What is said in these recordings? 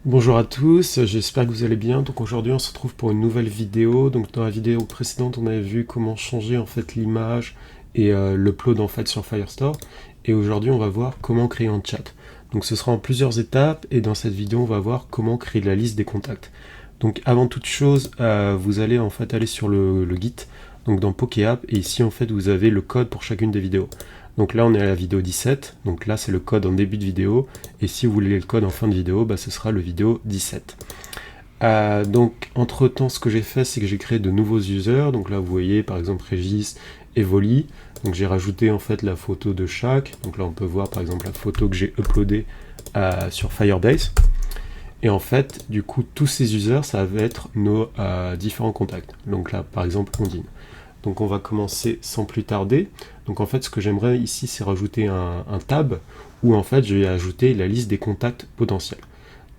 Bonjour à tous, j'espère que vous allez bien. Donc aujourd'hui on se retrouve pour une nouvelle vidéo. Donc dans la vidéo précédente on avait vu comment changer en fait l'image et l'upload en fait sur Firestore. Et aujourd'hui on va voir comment créer un chat. Donc ce sera en plusieurs étapes et dans cette vidéo on va voir comment créer la liste des contacts. Donc avant toute chose vous allez en fait aller sur le Git, donc dans PokéApp, et ici en fait vous avez le code pour chacune des vidéos. Donc là on est à la vidéo 17, donc là c'est le code en début de vidéo, et si vous voulez le code en fin de vidéo, bah, ce sera le vidéo 17. Donc entre temps ce que j'ai fait c'est que j'ai créé de nouveaux users, donc là vous voyez par exemple Régis et Voli, donc j'ai rajouté en fait la photo de chaque, donc là on peut voir par exemple la photo que j'ai uploadée sur Firebase, et en fait du coup tous ces users ça va être nos différents contacts, donc là par exemple Ondine. Donc on va commencer sans plus tarder. Donc en fait ce que j'aimerais ici c'est rajouter un tab où en fait je vais ajouter la liste des contacts potentiels.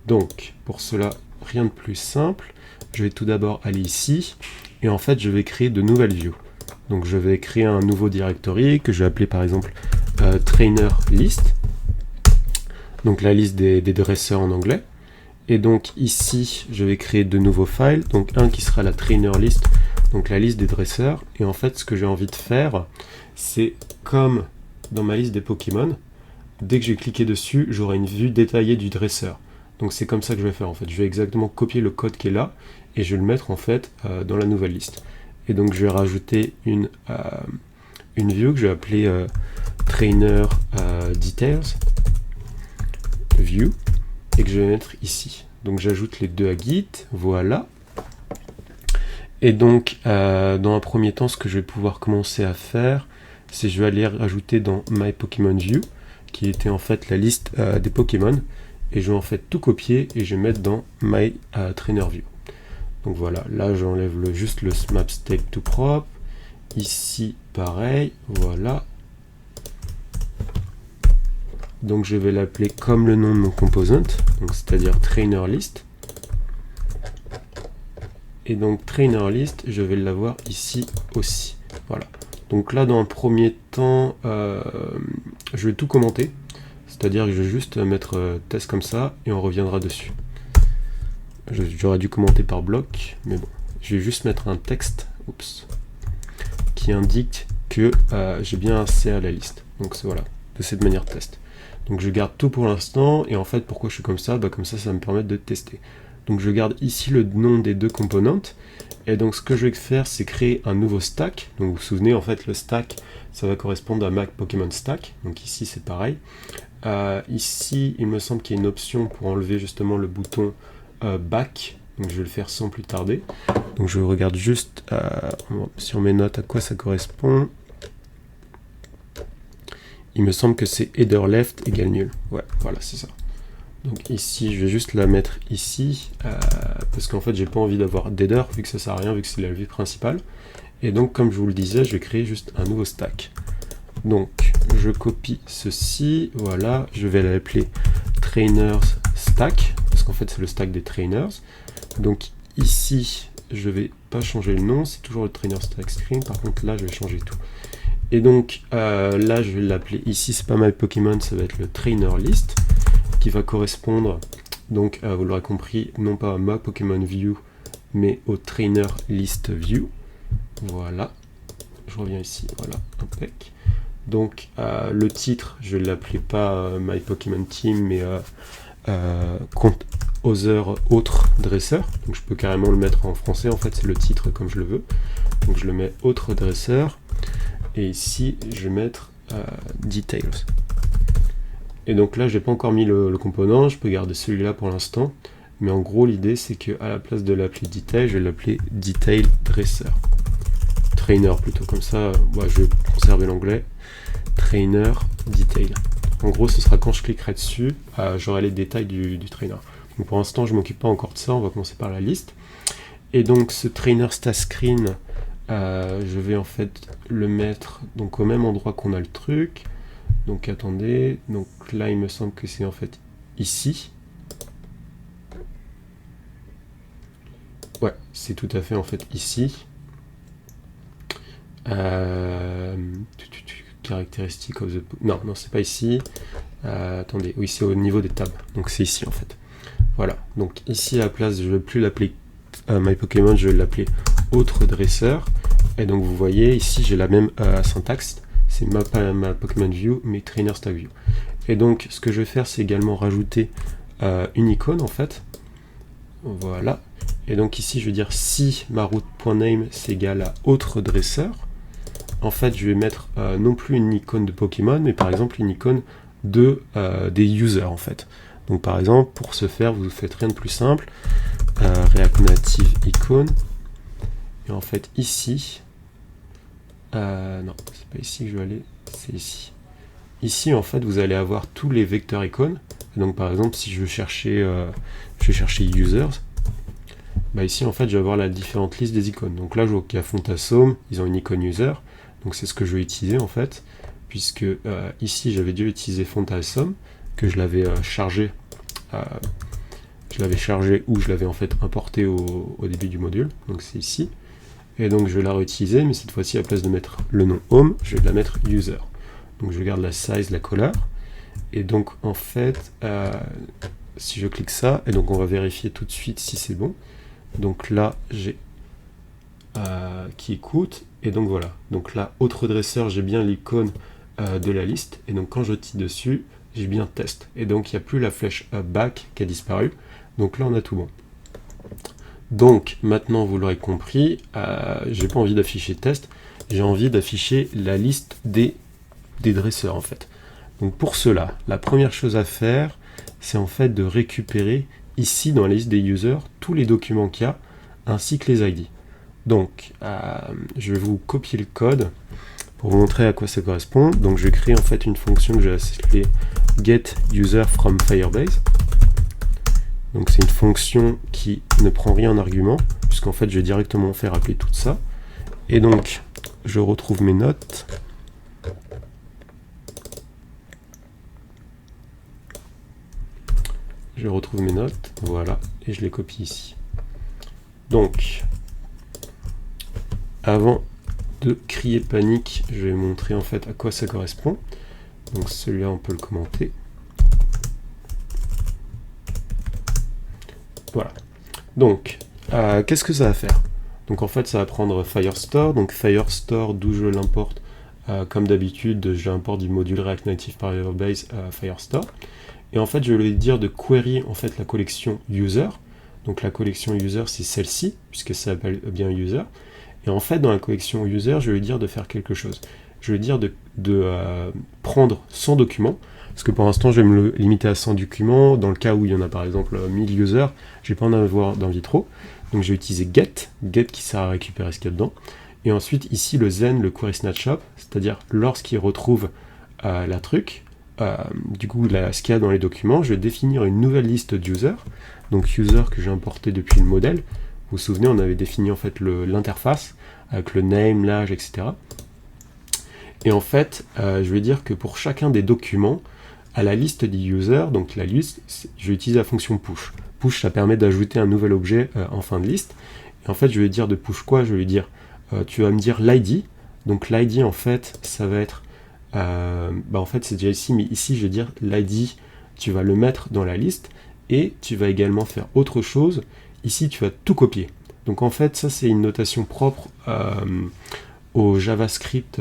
Donc pour cela rien de plus simple, je vais tout d'abord aller ici et en fait je vais créer de nouvelles views. Donc je vais créer un nouveau directory que je vais appeler par exemple trainer list, donc la liste des dresseurs en anglais. Et donc ici je vais créer de nouveaux files, donc un qui sera la trainer list, donc la liste des dresseurs. Et en fait ce que j'ai envie de faire c'est comme dans ma liste des Pokémon, dès que j'ai cliqué dessus j'aurai une vue détaillée du dresseur. Donc c'est comme ça que je vais faire en fait, je vais exactement copier le code qui est là et je vais le mettre en fait dans la nouvelle liste. Et donc je vais rajouter une view que je vais appeler trainer details view et que je vais mettre ici. Donc j'ajoute les deux à Git, voilà. Et donc dans un premier temps ce que je vais pouvoir commencer à faire c'est je vais aller rajouter dans My Pokémon View qui était en fait la liste des Pokémon, et je vais en fait tout copier et je vais mettre dans My Trainer View. Donc voilà, là j'enlève juste le map state tout propre, ici pareil, voilà. Donc je vais l'appeler comme le nom de mon composant, donc c'est-à-dire trainer list. Et donc trainer list, je vais l'avoir ici aussi. Voilà. Donc là dans un premier temps, je vais tout commenter. C'est-à-dire que je vais juste mettre test comme ça et on reviendra dessus. J'aurais dû commenter par bloc, mais bon. Je vais juste mettre un texte qui indique que j'ai bien accès à la liste. Donc voilà, de cette manière test. Donc je garde tout pour l'instant, et en fait pourquoi je suis comme ça, comme ça me permet de tester. Donc je garde ici le nom des deux componentes, et donc ce que je vais faire c'est créer un nouveau stack. Donc vous vous souvenez en fait le stack ça va correspondre à Mac Pokémon Stack, donc ici c'est pareil. Ici il me semble qu'il y a une option pour enlever justement le bouton back, donc je vais le faire sans plus tarder. Donc je regarde juste sur mes notes à quoi ça correspond. Il me semble que c'est header left égale nul. Ouais, voilà, c'est ça. Donc ici, je vais juste la mettre ici, parce qu'en fait, j'ai pas envie d'avoir d'header, vu que ça sert à rien, vu que c'est la vue principale. Et donc, comme je vous le disais, je vais créer juste un nouveau stack. Donc, je copie ceci, voilà, je vais l'appeler trainers stack, parce qu'en fait, c'est le stack des trainers. Donc ici, je vais pas changer le nom, c'est toujours le trainer stack screen, par contre là, je vais changer tout. Et donc là je vais l'appeler ici, c'est pas My Pokémon, ça va être le trainer list qui va correspondre donc vous l'aurez compris, non pas à ma Pokémon View mais au trainer list view. Voilà, je reviens ici, voilà, impec. Donc le titre je vais l'appeler pas My Pokémon Team mais autre dresseur, donc je peux carrément le mettre en français, en fait c'est le titre comme je le veux, donc je le mets autre dresseur. Et ici, je vais mettre Details. Et donc là, je n'ai pas encore mis le component, je peux garder celui-là pour l'instant. Mais en gros, l'idée, c'est qu'à la place de l'appeler Detail, je vais l'appeler Detail Dresser. Trainer plutôt, comme ça, je vais conserver l'anglais. Trainer Detail. En gros, ce sera quand je cliquerai dessus, j'aurai les détails du trainer. Donc pour l'instant, je ne m'occupe pas encore de ça, on va commencer par la liste. Et donc, ce trainer stat screen, je vais en fait le mettre donc au même endroit qu'on a le truc. Donc attendez, donc là il me semble que c'est en fait ici. Ouais, c'est tout à fait en fait ici. Caractéristiques of the... Non, c'est pas ici. Attendez, oui c'est au niveau des tables. Donc c'est ici en fait. Voilà, donc ici à la place, je ne vais plus l'appeler My Pokémon, je vais l'appeler autre dresseur. Et donc vous voyez, ici j'ai la même syntaxe, c'est ma Pokémon View, mais Trainer Stack View. Et donc ce que je vais faire, c'est également rajouter une icône en fait. Voilà. Et donc ici, je vais dire si ma route.name c'est égal à autre dresseur. En fait, je vais mettre non plus une icône de Pokémon, mais par exemple une icône des users en fait. Donc par exemple, pour ce faire, vous faites rien de plus simple. React Native icône. Et en fait, ici, non, c'est pas ici que je vais aller, c'est ici. Ici, en fait, vous allez avoir tous les vecteurs icônes. Donc par exemple, si je veux chercher users, bah ici en fait je vais avoir la différente liste des icônes. Donc là je vois qu'il y a Fontasome, ils ont une icône user, donc c'est ce que je vais utiliser en fait, puisque ici j'avais dû utiliser Fontasome, que je l'avais chargé, ou je l'avais en fait importé au début du module, donc c'est ici. Et donc je vais la réutiliser, mais cette fois-ci à la place de mettre le nom home, je vais la mettre user. Donc je garde la size, la color, et donc en fait, si je clique ça, et donc on va vérifier tout de suite si c'est bon. Donc là, j'ai qui écoute, et donc voilà. Donc là, autre dresseur, j'ai bien l'icône de la liste, et donc quand je clique dessus, j'ai bien test. Et donc il n'y a plus la flèche back qui a disparu. Donc là, on a tout bon. Donc maintenant, vous l'aurez compris, j'ai pas envie d'afficher test, j'ai envie d'afficher la liste des dresseurs en fait. Donc pour cela, la première chose à faire, c'est en fait de récupérer ici dans la liste des users tous les documents qu'il y a, ainsi que les ID. Donc je vais vous copier le code pour vous montrer à quoi ça correspond. Donc je vais créer en fait une fonction que je vais appeler getUserFromFirebase. Donc c'est une fonction qui ne prend rien en argument, puisqu'en fait je vais directement faire appeler tout ça. Et donc je retrouve mes notes. Je retrouve mes notes, voilà, et je les copie ici. Donc, avant de crier panique, je vais montrer en fait à quoi ça correspond. Donc celui-là, on peut le commenter. Voilà. Donc, qu'est-ce que ça va faire? Donc en fait, ça va prendre Firestore. Donc Firestore, d'où je l'importe, comme d'habitude, j'importe du module React Native Firebase Firestore. Et en fait, je vais lui dire de query en fait la collection user. Donc la collection user, c'est celle-ci, puisque ça s'appelle bien user. Et en fait, dans la collection user, je vais lui dire de faire quelque chose. Je vais lui dire de prendre 100 documents, parce que pour l'instant, je vais me limiter à 100 documents. Dans le cas où il y en a par exemple 1000 users, je ne vais pas en avoir d'envie trop. Donc je vais utiliser get qui sert à récupérer ce qu'il y a dedans. Et ensuite, ici, le Zen, le query snatch-up, c'est-à-dire lorsqu'il retrouve la truc, du coup, ce qu'il y a dans les documents, je vais définir une nouvelle liste d'users, donc user que j'ai importé depuis le modèle. Vous vous souvenez, on avait défini en fait l'interface avec le name, l'âge, etc. Et en fait, je vais dire que pour chacun des documents, à la liste des users, donc la liste, je vais utiliser la fonction push. Push, ça permet d'ajouter un nouvel objet en fin de liste. Et en fait, je vais dire de push quoi? Je vais lui dire, tu vas me dire l'ID. Donc l'ID, en fait, ça va être en fait c'est déjà ici, mais ici je vais dire l'ID, tu vas le mettre dans la liste et tu vas également faire autre chose. Ici tu vas tout copier. Donc en fait ça c'est une notation propre au JavaScript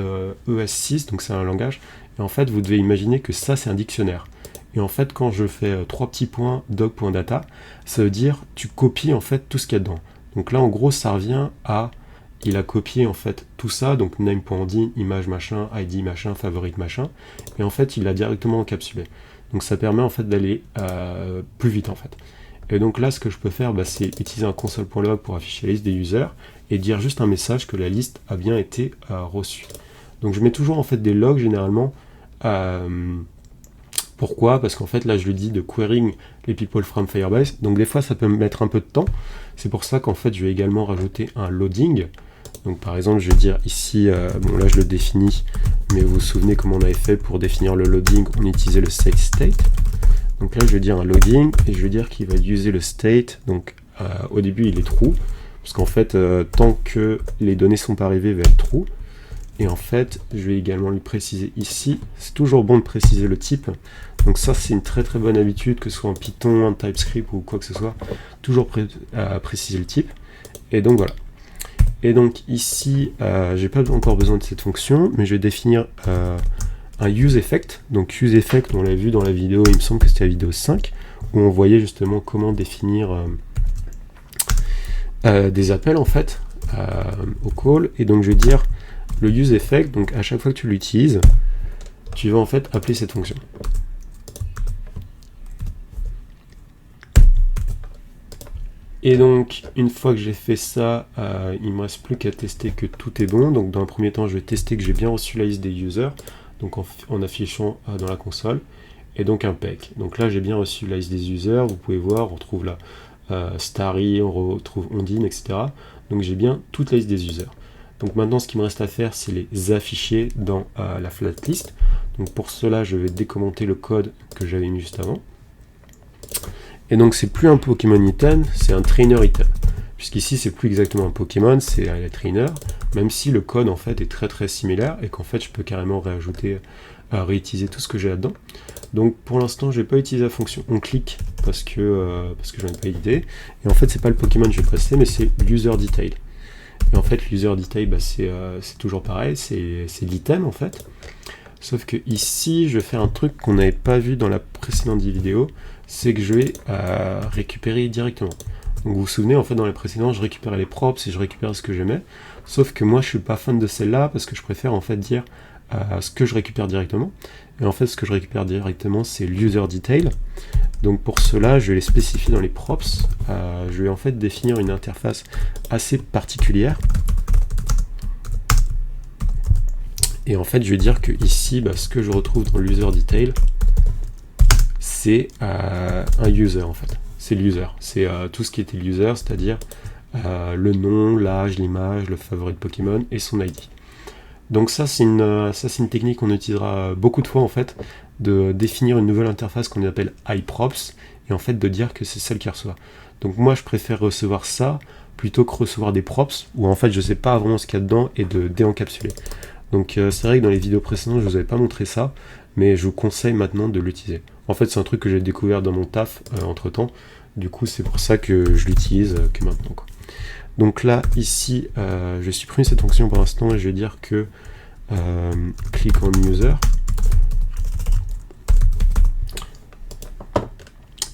ES6, donc c'est un langage. Et en fait vous devez imaginer que ça c'est un dictionnaire. Et en fait quand je fais 3 petits points doc.data, ça veut dire tu copies en fait tout ce qu'il y a dedans. Donc là en gros ça revient à il a copié en fait tout ça, donc name.id, image machin, id machin, favorite machin, et en fait il l'a directement encapsulé. Donc ça permet en fait d'aller plus vite en fait. Et donc là ce que je peux faire, c'est utiliser un console.log pour afficher la liste des users et dire juste un message que la liste a bien été reçue. Donc je mets toujours en fait des logs généralement. Pourquoi? Parce qu'en fait là je lui dis de querying les people from Firebase, donc des fois ça peut me mettre un peu de temps. C'est pour ça qu'en fait je vais également rajouter un loading. Donc par exemple je vais dire ici, bon là je le définis, mais vous vous souvenez comment on avait fait pour définir le loading, on utilisait le setState. Donc là je vais dire un loading, et je vais dire qu'il va user le state, donc au début il est true, parce qu'en fait tant que les données sont pas arrivées il va être true. Et en fait, je vais également lui préciser ici. C'est toujours bon de préciser le type. Donc ça, c'est une très très bonne habitude, que ce soit en Python, en TypeScript ou quoi que ce soit. Toujours préciser le type. Et donc voilà. Et donc ici, j'ai pas encore besoin de cette fonction, mais je vais définir un useEffect. Donc useEffect, on l'a vu dans la vidéo, il me semble que c'était la vidéo 5, où on voyait justement comment définir des appels en fait au call. Et donc je vais dire le useEffect, donc à chaque fois que tu l'utilises, tu vas en fait appeler cette fonction. Et donc, une fois que j'ai fait ça, il ne me reste plus qu'à tester que tout est bon. Donc dans un premier temps, je vais tester que j'ai bien reçu la liste des users, donc en affichant dans la console, et donc un PEC. Donc là, j'ai bien reçu la liste des users, vous pouvez voir, on retrouve là Starry, on retrouve Ondine, etc. Donc j'ai bien toute la liste des users. Donc maintenant, ce qui me reste à faire, c'est les afficher dans la flatlist. Donc pour cela, je vais décommenter le code que j'avais mis juste avant. Et donc c'est plus un Pokémon item, c'est un trainer item. Puisqu'ici c'est plus exactement un Pokémon, c'est un trainer, même si le code en fait est très très similaire et qu'en fait je peux carrément réutiliser tout ce que j'ai là-dedans. Donc pour l'instant je vais pas utiliser la fonction on click parce que j'en ai pas idée. Et en fait c'est pas le Pokémon que je vais passer, mais c'est l'user detail. Et en fait l'user detail c'est toujours pareil, c'est l'item en fait. Sauf que ici je vais faire un truc qu'on n'avait pas vu dans la précédente vidéo, c'est que je vais récupérer directement. Donc vous vous souvenez, en fait dans les précédents, je récupérais les props et je récupérais ce que j'aimais. Sauf que moi je suis pas fan de celle-là parce que je préfère en fait dire ce que je récupère directement. Et en fait ce que je récupère directement c'est l'user detail. Donc pour cela je vais les spécifier dans les props. Je vais en fait définir une interface assez particulière. Et en fait je vais dire que ici ce que je retrouve dans l'user detail, c'est un user en fait, c'est l'user, c'est tout ce qui était l'user, c'est-à-dire le nom, l'âge, l'image, le favori de Pokémon et son ID. Donc ça c'est une technique qu'on utilisera beaucoup de fois en fait, de définir une nouvelle interface qu'on appelle iProps et en fait de dire que c'est celle qui reçoit. Donc moi je préfère recevoir ça plutôt que recevoir des props où en fait je sais pas vraiment ce qu'il y a dedans et de déencapsuler. Donc c'est vrai que dans les vidéos précédentes je vous avais pas montré ça, mais je vous conseille maintenant de l'utiliser. En fait, c'est un truc que j'ai découvert dans mon taf entre temps. Du coup, c'est pour ça que je l'utilise que maintenant, quoi. Donc là, ici, je supprime cette fonction pour l'instant et je vais dire que click on user.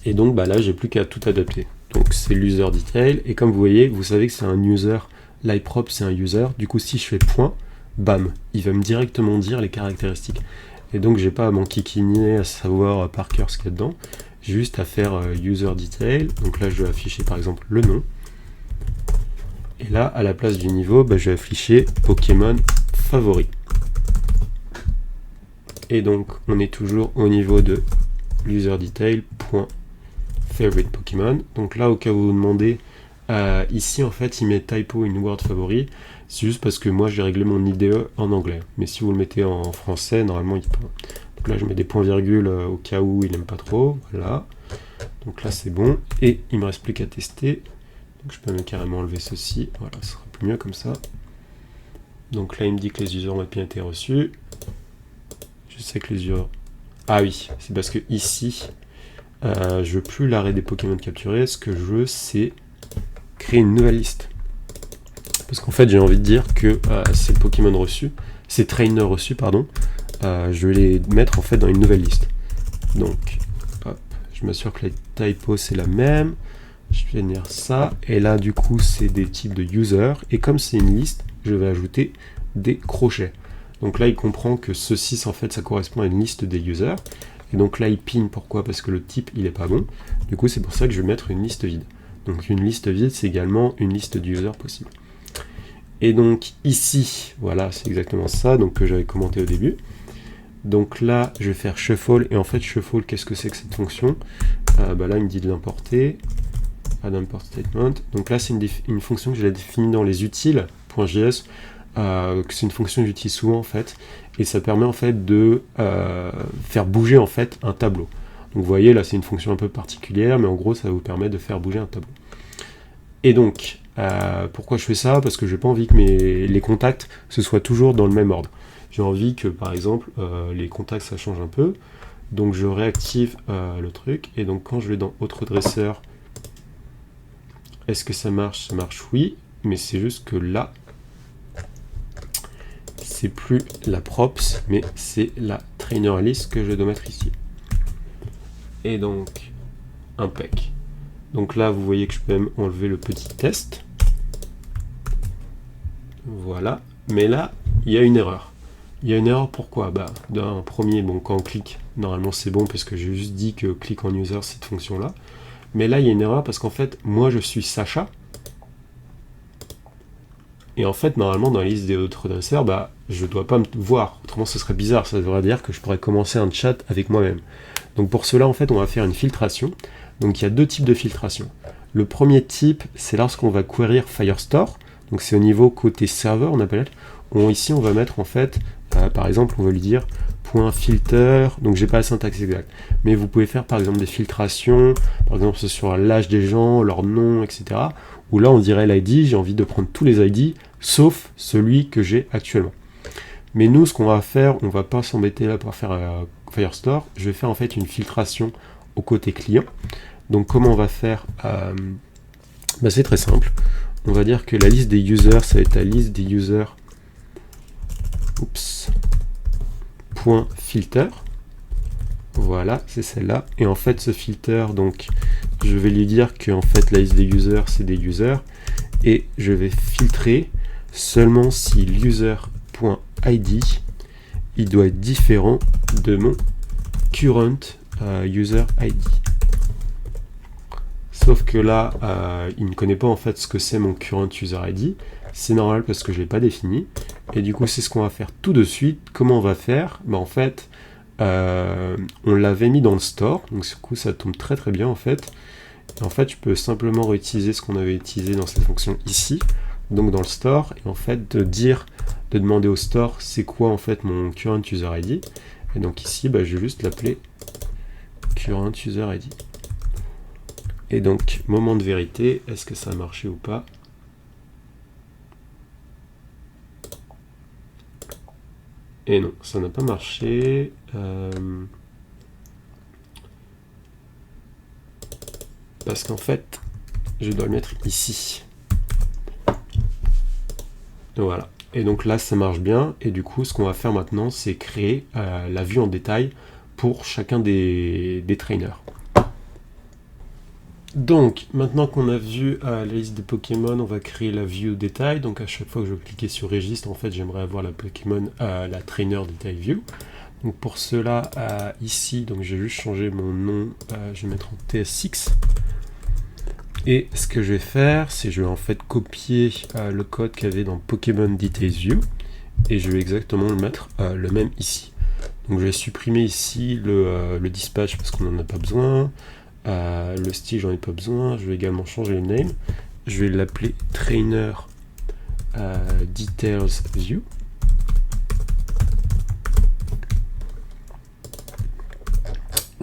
Et donc là, j'ai plus qu'à tout adapter. Donc c'est l'user detail. Et comme vous voyez, vous savez que c'est un user. L'iProp, c'est un user. Du coup, si je fais point, bam, il va me directement dire les caractéristiques. Et donc j'ai pas à m'enquiquiner à savoir par cœur ce qu'il y a dedans, j'ai juste à faire user detail. Donc là je vais afficher par exemple le nom, et là à la place du niveau je vais afficher Pokémon favori. Et donc on est toujours au niveau de l'user detail .favorite Pokémon. Donc là au cas où vous vous demandez, ici en fait il met typo in word favori, c'est juste parce que moi j'ai réglé mon IDE en anglais, mais si vous le mettez en français normalement il peut. Donc là je mets des points virgules au cas où il n'aime pas trop, voilà. Donc là c'est bon, et il me reste plus qu'à tester. Donc je peux même carrément enlever ceci, voilà, ce sera plus mieux comme ça. Donc là il me dit que les users ont bien été reçus. Je sais que les users... Ah oui, c'est parce que ici je veux plus l'arrêt des Pokémon capturés, ce que je veux c'est créer une nouvelle liste. Parce qu'en fait j'ai envie de dire que ces Pokémon reçus, ces trainers reçus, pardon, je vais les mettre en fait dans une nouvelle liste. Donc, hop, je m'assure que la typo c'est la même, je vais venir ça, et là du coup c'est des types de user, et comme c'est une liste, je vais ajouter des crochets. Donc là il comprend que ceci en fait ça correspond à une liste des users, et donc là il pin, pourquoi? Parce que le type il est pas bon, du coup c'est pour ça que je vais mettre une liste vide. Donc une liste vide c'est également une liste d'users possible. Et donc ici, voilà, c'est exactement ça donc que j'avais commenté au début. Donc là, je vais faire shuffle, et en fait, shuffle, qu'est-ce que c'est que cette fonction? Là, il me dit de l'importer, add import statement. Donc là, c'est une fonction que j'ai définie dans les utiles.js, c'est une fonction que j'utilise souvent en fait, et ça permet en fait de faire bouger en fait un tableau. Donc vous voyez, là, c'est une fonction un peu particulière, mais en gros, ça vous permet de faire bouger un tableau. Et donc, Pourquoi je fais ça? Parce que j'ai pas envie que les contacts ce soit toujours dans le même ordre. J'ai envie que par exemple les contacts ça change un peu. Donc je réactive le truc, et donc quand je vais dans autre dresseur, est-ce que ça marche? Ça marche, oui, mais c'est juste que là, c'est plus la props, mais c'est la trainer list que je dois mettre ici. Et donc, impec. Donc là, vous voyez que je peux même enlever le petit test. Voilà, mais là, il y a une erreur. Il y a une erreur, pourquoi? D'un premier, bon, quand on clique, normalement c'est bon, parce que j'ai juste dit que click on user, cette fonction-là. Mais là, il y a une erreur, parce qu'en fait, moi, je suis Sacha. Et en fait, normalement, dans la liste des autres dresseurs, je ne dois pas me voir. Autrement, ce serait bizarre. Ça devrait dire que je pourrais commencer un chat avec moi-même. Donc pour cela, en fait, on va faire une filtration. Donc il y a deux types de filtration. Le premier type, c'est lorsqu'on va query Firestore. Donc c'est au niveau côté serveur, on appelle. Ici, on va mettre en fait, par exemple, on va lui dire .filter. Donc j'ai pas la syntaxe exacte. Mais vous pouvez faire par exemple des filtrations, par exemple sur l'âge des gens, leur nom, etc. Où là, on dirait l'ID, j'ai envie de prendre tous les ID, sauf celui que j'ai actuellement. Mais nous, ce qu'on va faire, on va pas s'embêter là pour faire Firestore. Je vais faire en fait une filtration au côté client. Donc comment on va faire? C'est très simple. On va dire que la liste des users, ça va être la liste des users. .filter. Voilà, c'est celle-là. Et en fait, ce filter, donc, je vais lui dire que en fait, la liste des users, c'est des users. Et je vais filtrer seulement si l'user.id, il doit être différent de mon current user ID. Sauf que là, il ne connaît pas en fait ce que c'est mon current user ID. C'est normal parce que je ne l'ai pas défini. Et du coup, c'est ce qu'on va faire tout de suite. Comment on va faire? En fait, on l'avait mis dans le store. Donc du coup, ça tombe très très bien en fait. Et en fait, je peux simplement réutiliser ce qu'on avait utilisé dans cette fonction ici. Donc dans le store. Et en fait, de demander au store c'est quoi en fait mon current user ID. Et donc ici, je vais juste l'appeler current user ID. Et donc, moment de vérité, est-ce que ça a marché ou pas? Et non, ça n'a pas marché. Parce qu'en fait, je dois le mettre ici. Voilà. Et donc là, ça marche bien. Et du coup, ce qu'on va faire maintenant, c'est créer la vue en détail pour chacun des trainers. Donc, maintenant qu'on a vu la liste des Pokémon, on va créer la view détail. Donc, à chaque fois que je vais cliquer sur registre, en fait, j'aimerais avoir la Pokémon, la trainer détail view. Donc, pour cela, ici, donc je vais juste changer mon nom. Je vais mettre en TS6. Et ce que je vais faire, c'est je vais en fait copier le code qu'il y avait dans Pokémon Details View. Et je vais exactement le mettre le même ici. Donc, je vais supprimer ici le dispatch parce qu'on n'en a pas besoin. Le style, j'en ai pas besoin. Je vais également changer le name. Je vais l'appeler trainer details view.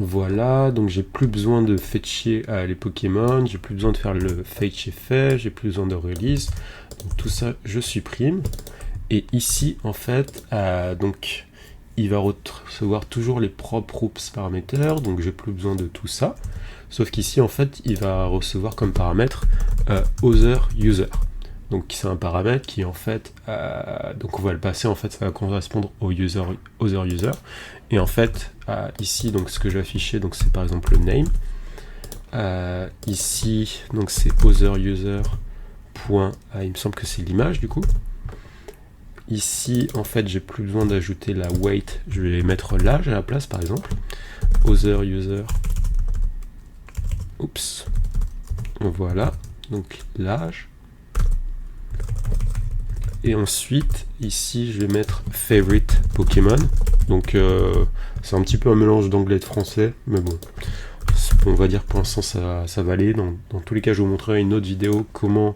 Voilà, donc j'ai plus besoin de fetcher les Pokémon, j'ai plus besoin de faire le fetch effet, j'ai plus besoin de release. Donc tout ça, je supprime. Et ici, en fait, donc il va recevoir toujours les propres oops paramètres, donc j'ai plus besoin de tout ça. Sauf qu'ici, en fait, il va recevoir comme paramètre other user. Donc c'est un paramètre qui en fait, donc on va le passer, en fait ça va correspondre au user, other user. Et en fait, ici, donc ce que je vais afficher, donc c'est par exemple le name. Ici, donc c'est other user. Il me semble que c'est l'image du coup. Ici, en fait, j'ai plus besoin d'ajouter la weight. Je vais mettre l'âge à la place, par exemple. Other user. Oups. Voilà. Donc l'âge. Et ensuite, ici, je vais mettre favorite Pokémon. Donc, c'est un petit peu un mélange d'anglais et de français, mais bon. On va dire pour l'instant, ça va aller. Dans tous les cas, je vous montrerai une autre vidéo comment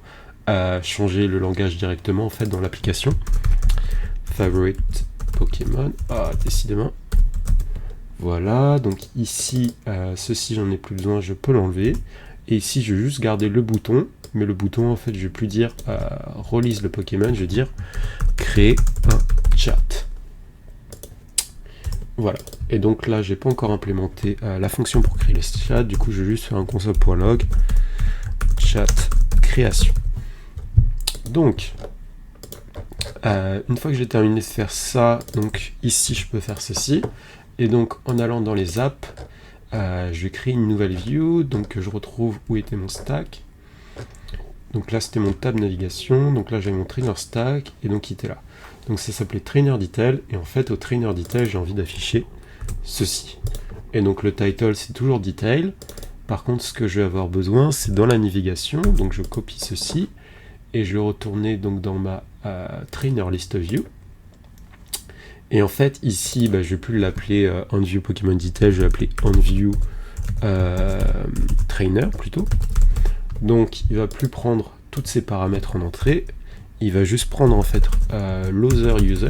changer le langage directement, en fait, dans l'application. Favorite Pokémon, décidément. Voilà, donc ici, ceci j'en ai plus besoin, je peux l'enlever. Et ici, je vais juste garder le bouton, mais le bouton, en fait, je vais plus dire release le Pokémon, je vais dire créer un chat. Voilà. Et donc là, j'ai pas encore implémenté la fonction pour créer le chat, du coup, je vais juste faire un console.log chat création. Donc, une fois que j'ai terminé de faire ça, donc ici, je peux faire ceci. Et donc, en allant dans les apps, je vais créer une nouvelle view, donc je retrouve où était mon stack. Donc là, c'était mon tab navigation, donc là, j'avais mon trainer stack, et donc il était là. Donc ça s'appelait trainer detail, et en fait, au trainer detail, j'ai envie d'afficher ceci. Et donc le title, c'est toujours detail. Par contre, ce que je vais avoir besoin, c'est dans la navigation, donc je copie ceci, et je vais retourner donc dans ma trainer list view. Et en fait, ici, je ne vais plus l'appeler onView Pokémon Detail, je vais l'appeler onView Trainer plutôt. Donc, il ne va plus prendre tous ces paramètres en entrée, il va juste prendre en fait l'other user.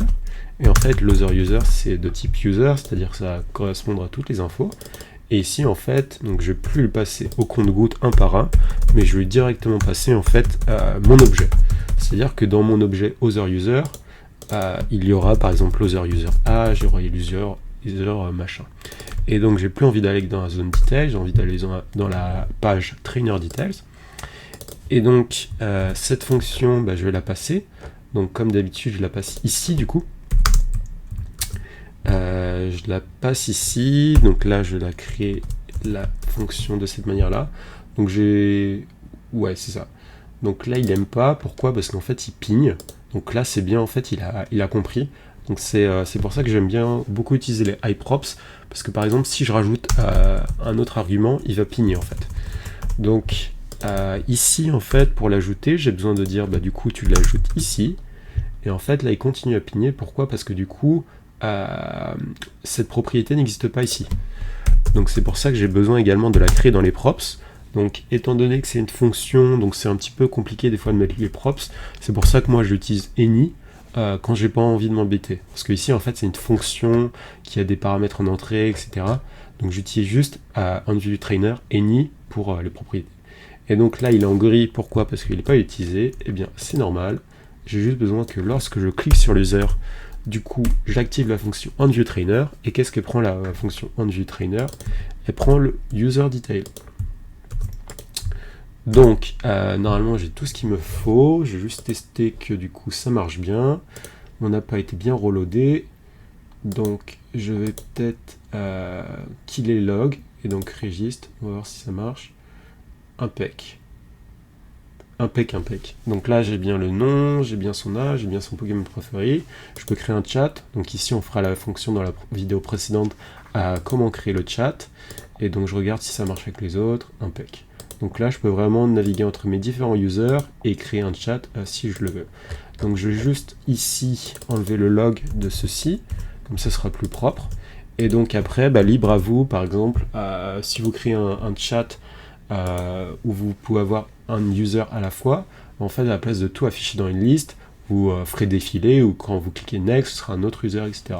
Et en fait, l'other user, c'est de type user, c'est-à-dire que ça va correspondre à toutes les infos. Et ici, en fait, donc je ne vais plus le passer au compte-goutte un par un, mais je vais directement passer en fait mon objet. C'est-à-dire que dans mon objet other user, il y aura par exemple other user age, il y aura user machin. Et donc j'ai plus envie d'aller dans la zone detail, j'ai envie d'aller dans la page trainer details. Et donc cette fonction, je vais la passer. Donc comme d'habitude, je la passe ici du coup. Je la passe ici, donc là je vais la créer la fonction de cette manière-là. Donc ouais, c'est ça. Donc là il aime pas, pourquoi? Parce qu'en fait il pigne. Donc là c'est bien, en fait il a compris. Donc c'est pour ça que j'aime bien beaucoup utiliser les iProps, parce que par exemple si je rajoute un autre argument, il va pigner en fait. Donc ici en fait pour l'ajouter, j'ai besoin de dire du coup tu l'ajoutes ici. Et en fait là il continue à pigner, pourquoi? Parce que du coup cette propriété n'existe pas ici. Donc c'est pour ça que j'ai besoin également de la créer dans les props. Donc étant donné que c'est une fonction, donc c'est un petit peu compliqué des fois de mettre les props, c'est pour ça que moi j'utilise any quand j'ai pas envie de m'embêter. Parce que ici en fait c'est une fonction qui a des paramètres en entrée, etc. Donc j'utilise juste onView trainer any pour les propriétés. Et donc là il est en gris, pourquoi? Parce qu'il n'est pas utilisé. Eh bien c'est normal, j'ai juste besoin que lorsque je clique sur l'user, du coup, j'active la fonction onViewTrainer. Et qu'est-ce que prend la fonction onViewTrainer? Elle prend le userDetail. Donc, normalement, j'ai tout ce qu'il me faut. J'ai juste testé que du coup, ça marche bien. On n'a pas été bien reloadé. Donc, je vais peut-être killer log. Et donc, registre. On va voir si ça marche. Impec. Impec. Donc là, j'ai bien le nom, j'ai bien son âge, j'ai bien son Pokémon préféré. Je peux créer un chat. Donc ici, on fera la fonction dans la vidéo précédente à comment créer le chat. Et donc, je regarde si ça marche avec les autres. Impec. Donc là, je peux vraiment naviguer entre mes différents users et créer un chat si je le veux. Donc, je vais juste ici enlever le log de ceci. Comme ça sera plus propre. Et donc après, libre à vous, par exemple, si vous créez un chat où vous pouvez avoir un user à la fois, en fait à la place de tout afficher dans une liste, vous ferez défiler, ou quand vous cliquez next, ce sera un autre user, etc.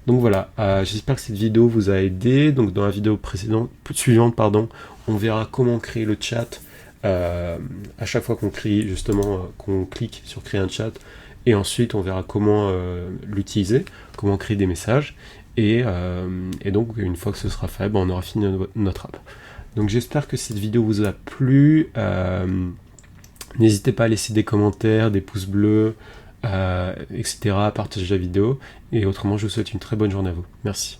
Donc voilà, j'espère que cette vidéo vous a aidé. Donc dans la vidéo suivante, on verra comment créer le chat à chaque fois qu'on qu'on clique sur créer un chat, et ensuite on verra comment l'utiliser, comment créer des messages, et donc une fois que ce sera fait, on aura fini notre app. Donc j'espère que cette vidéo vous a plu. N'hésitez pas à laisser des commentaires, des pouces bleus, etc. à partager la vidéo. Et autrement, je vous souhaite une très bonne journée à vous. Merci.